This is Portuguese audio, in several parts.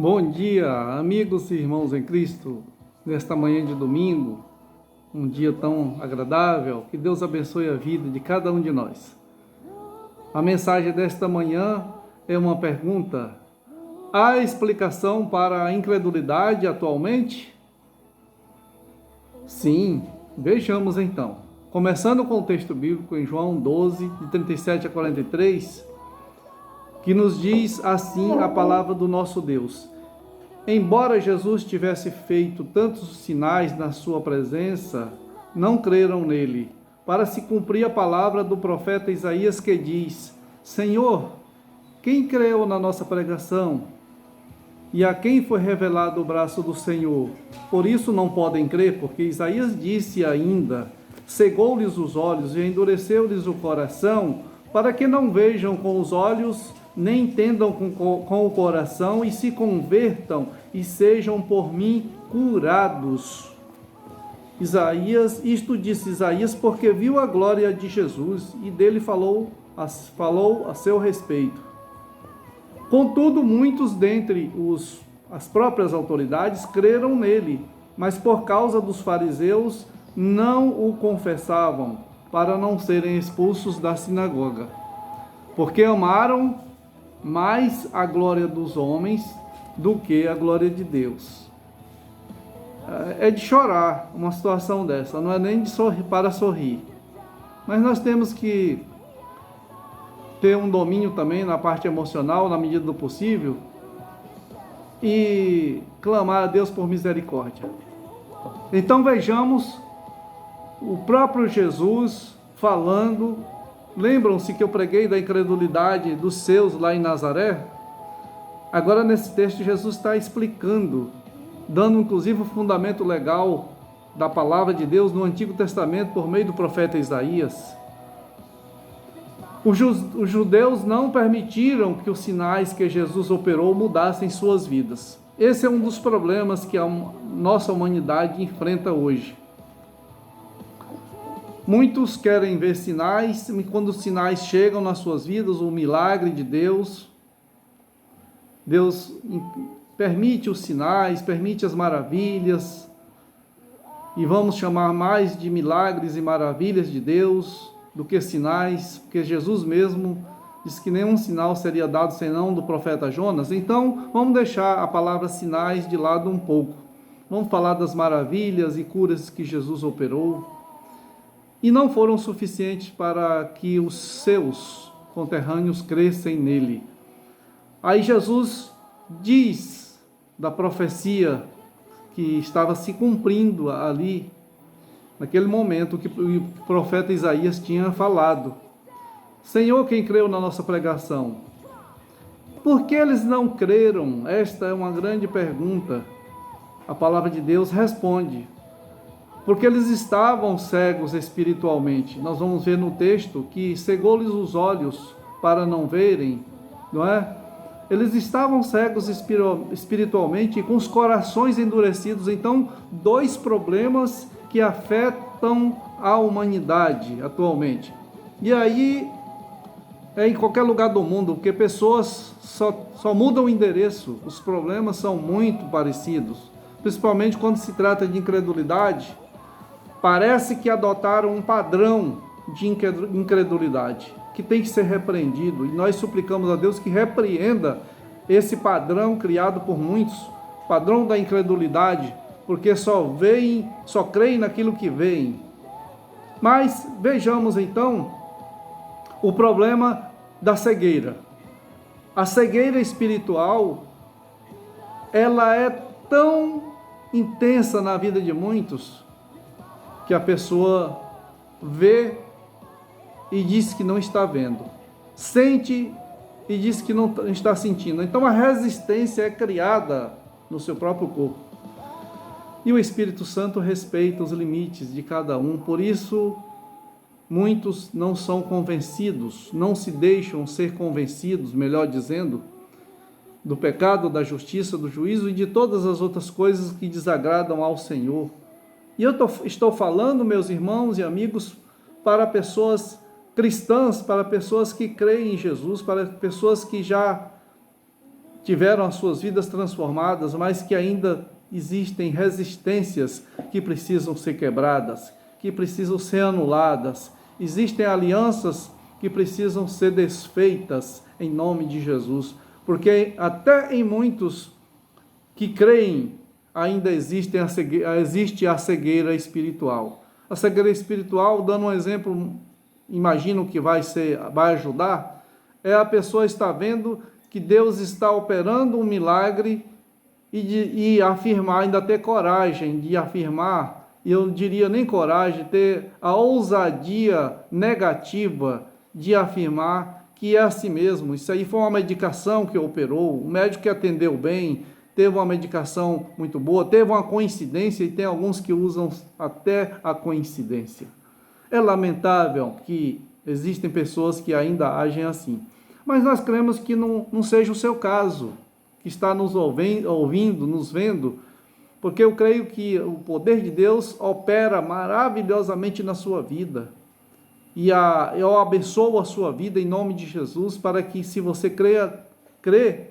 Bom dia, amigos e irmãos em Cristo, nesta manhã de domingo, um dia tão agradável, que Deus abençoe a vida de cada um de nós. A mensagem desta manhã é uma pergunta: há explicação para a incredulidade atualmente? Sim, vejamos então. Começando com o texto bíblico em João 12, de 37 a 43, que nos diz assim a palavra do nosso Deus: embora Jesus tivesse feito tantos sinais na sua presença, não creram nele, para se cumprir a palavra do profeta Isaías que diz: Senhor, quem creu na nossa pregação? E a quem foi revelado o braço do Senhor? Por isso não podem crer, porque Isaías disse ainda: cegou-lhes os olhos e endureceu-lhes o coração, para que não vejam com os olhos, nem entendam com o coração, e se convertam e sejam por mim curados. Isto disse Isaías porque viu a glória de Jesus e dele falou a seu respeito. Contudo, muitos dentre as próprias autoridades creram nele, mas por causa dos fariseus não o confessavam, para não serem expulsos da sinagoga, porque amaram mais a glória dos homens do que a glória de Deus. É de chorar uma situação dessa, não é nem de sorrir para sorrir. Mas nós temos que ter um domínio também na parte emocional, na medida do possível, e clamar a Deus por misericórdia. Então vejamos o próprio Jesus falando. Lembram-se que eu preguei da incredulidade dos seus lá em Nazaré? Agora nesse texto Jesus está explicando, dando inclusive o fundamento legal da palavra de Deus no Antigo Testamento por meio do profeta Isaías. Os judeus não permitiram que os sinais que Jesus operou mudassem suas vidas. Esse é um dos problemas que a nossa humanidade enfrenta hoje. Muitos querem ver sinais, e quando os sinais chegam nas suas vidas, o milagre de Deus, Deus permite os sinais, permite as maravilhas, e vamos chamar mais de milagres e maravilhas de Deus do que sinais, porque Jesus mesmo disse que nenhum sinal seria dado senão do profeta Jonas. Então, vamos deixar a palavra sinais de lado um pouco. Vamos falar das maravilhas e curas que Jesus operou. E não foram suficientes para que os seus conterrâneos crescem nele. Aí Jesus diz da profecia que estava se cumprindo ali, naquele momento que o profeta Isaías tinha falado: Senhor, quem creu na nossa pregação? Por que eles não creram? Esta é uma grande pergunta. A palavra de Deus responde: porque eles estavam cegos espiritualmente. Nós vamos ver no texto que cegou-lhes os olhos para não verem, não é? Eles estavam cegos espiritualmente e com os corações endurecidos. Então, dois problemas que afetam a humanidade atualmente. E aí, é em qualquer lugar do mundo, porque pessoas só mudam o endereço, os problemas são muito parecidos, principalmente quando se trata de incredulidade. Parece que adotaram um padrão de incredulidade, que tem que ser repreendido, e nós suplicamos a Deus que repreenda esse padrão criado por muitos, padrão da incredulidade, porque só creem naquilo que veem. Mas vejamos então o problema da cegueira. A cegueira espiritual, ela é tão intensa na vida de muitos, que a pessoa vê e diz que não está vendo, sente e diz que não está sentindo. Então a resistência é criada no seu próprio corpo. E o Espírito Santo respeita os limites de cada um, por isso muitos não são convencidos, não se deixam ser convencidos, melhor dizendo, do pecado, da justiça, do juízo e de todas as outras coisas que desagradam ao Senhor. E eu estou falando, meus irmãos e amigos, para pessoas cristãs, para pessoas que creem em Jesus, para pessoas que já tiveram as suas vidas transformadas, mas que ainda existem resistências que precisam ser quebradas, que precisam ser anuladas. Existem alianças que precisam ser desfeitas em nome de Jesus, porque até em muitos que creem ainda existe a cegueira espiritual. A cegueira espiritual, dando um exemplo, imagino que vai ajudar, é a pessoa estar vendo que Deus está operando um milagre e afirmar, ainda ter coragem de afirmar, e eu diria nem coragem, ter a ousadia negativa de afirmar que é assim mesmo. Isso aí foi uma medicação que operou, o médico que atendeu bem, teve uma medicação muito boa, teve uma coincidência, e tem alguns que usam até a coincidência. É lamentável que existem pessoas que ainda agem assim, mas nós cremos que não seja o seu caso, que está nos ouvindo, nos vendo, porque eu creio que o poder de Deus opera maravilhosamente na sua vida. E eu abençoo a sua vida em nome de Jesus, para que, se você crê,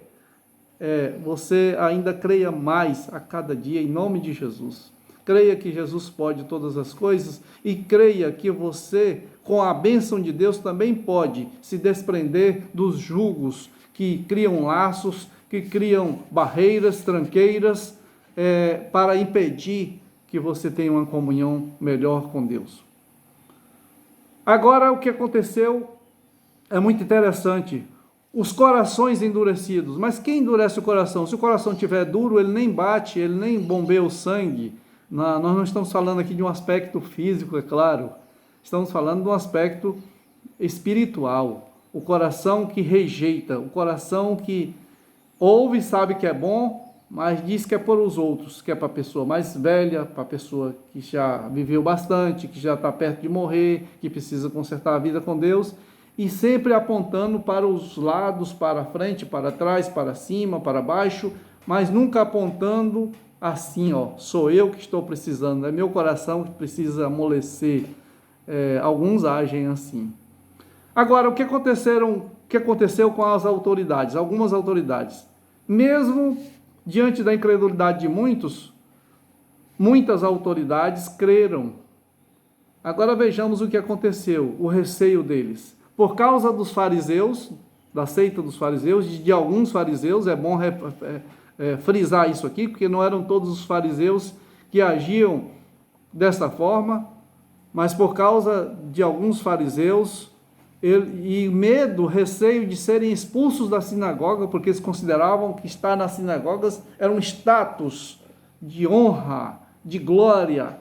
você ainda creia mais a cada dia, em nome de Jesus. Creia que Jesus pode todas as coisas, e creia que você, com a bênção de Deus, também pode se desprender dos jugos que criam laços, que criam barreiras, tranqueiras, para impedir que você tenha uma comunhão melhor com Deus. Agora, o que aconteceu é muito interessante. Os corações endurecidos. Mas quem endurece o coração? Se o coração estiver duro, ele nem bate, ele nem bombeia o sangue. Nós não estamos falando aqui de um aspecto físico, é claro. Estamos falando de um aspecto espiritual. O coração que rejeita, o coração que ouve e sabe que é bom, mas diz que é por os outros, que é para a pessoa mais velha, para a pessoa que já viveu bastante, que já está perto de morrer, que precisa consertar a vida com Deus, e sempre apontando para os lados, para frente, para trás, para cima, para baixo, mas nunca apontando assim, sou eu que estou precisando, é meu coração que precisa amolecer. Alguns agem assim. Agora, o que aconteceu com as autoridades? Algumas autoridades, mesmo diante da incredulidade de muitas autoridades creram. Agora vejamos o que aconteceu, o receio deles. Por causa dos fariseus, da seita dos fariseus, de alguns fariseus, é bom frisar isso aqui, porque não eram todos os fariseus que agiam dessa forma, mas por causa de alguns fariseus, e medo, receio de serem expulsos da sinagoga, porque eles consideravam que estar nas sinagogas era um status de honra, de glória,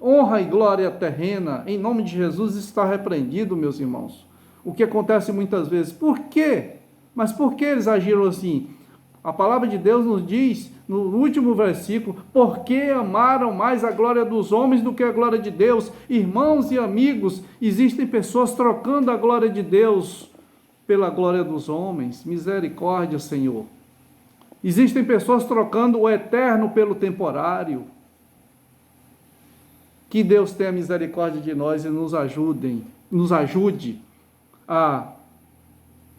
honra e glória terrena. Em nome de Jesus, isso está repreendido, meus irmãos. O que acontece muitas vezes. Por quê? Mas por que eles agiram assim? A palavra de Deus nos diz, no último versículo, porque amaram mais a glória dos homens do que a glória de Deus. Irmãos e amigos, existem pessoas trocando a glória de Deus pela glória dos homens. Misericórdia, Senhor. Existem pessoas trocando o eterno pelo temporário. Que Deus tenha misericórdia de nós e nos ajude a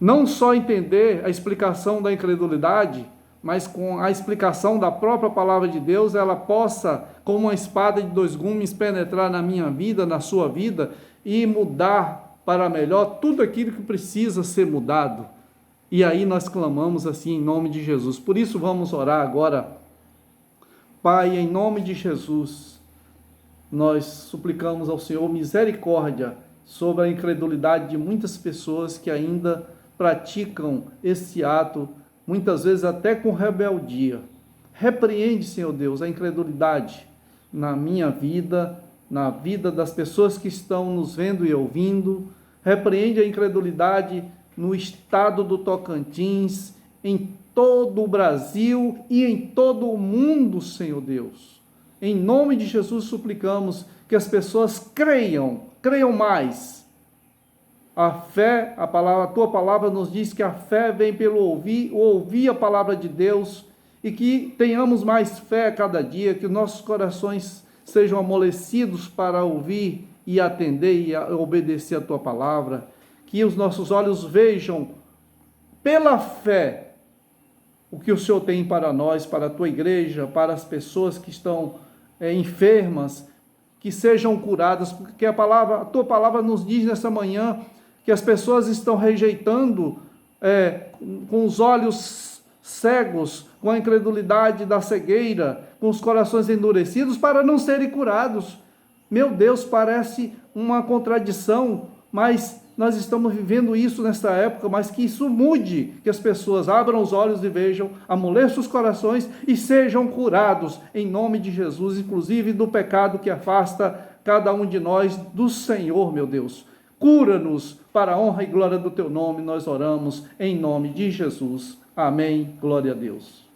não só entender a explicação da incredulidade, mas com a explicação da própria palavra de Deus, ela possa, como uma espada de dois gumes, penetrar na minha vida, na sua vida, e mudar para melhor tudo aquilo que precisa ser mudado. E aí nós clamamos assim em nome de Jesus. Por isso vamos orar agora. Pai, em nome de Jesus, nós suplicamos ao Senhor misericórdia sobre a incredulidade de muitas pessoas que ainda praticam esse ato, muitas vezes até com rebeldia. Repreende, Senhor Deus, a incredulidade na minha vida, na vida das pessoas que estão nos vendo e ouvindo. Repreende a incredulidade no estado do Tocantins, em todo o Brasil e em todo o mundo, Senhor Deus. Em nome de Jesus suplicamos que as pessoas creiam mais. A fé, a tua palavra nos diz que a fé vem pelo ouvir a palavra de Deus, e que tenhamos mais fé a cada dia, que nossos corações sejam amolecidos para ouvir e atender e obedecer a tua palavra, que os nossos olhos vejam pela fé o que o Senhor tem para nós, para a tua igreja, para as pessoas que estão enfermas, que sejam curadas, porque a tua palavra nos diz nessa manhã que as pessoas estão rejeitando com os olhos cegos, com a incredulidade da cegueira, com os corações endurecidos, para não serem curados. Meu Deus, parece uma contradição, mas nós estamos vivendo isso nesta época, mas que isso mude, que as pessoas abram os olhos e vejam, amoleçam os corações e sejam curados, em nome de Jesus, inclusive do pecado que afasta cada um de nós do Senhor, meu Deus. Cura-nos para a honra e glória do teu nome, nós oramos em nome de Jesus. Amém. Glória a Deus.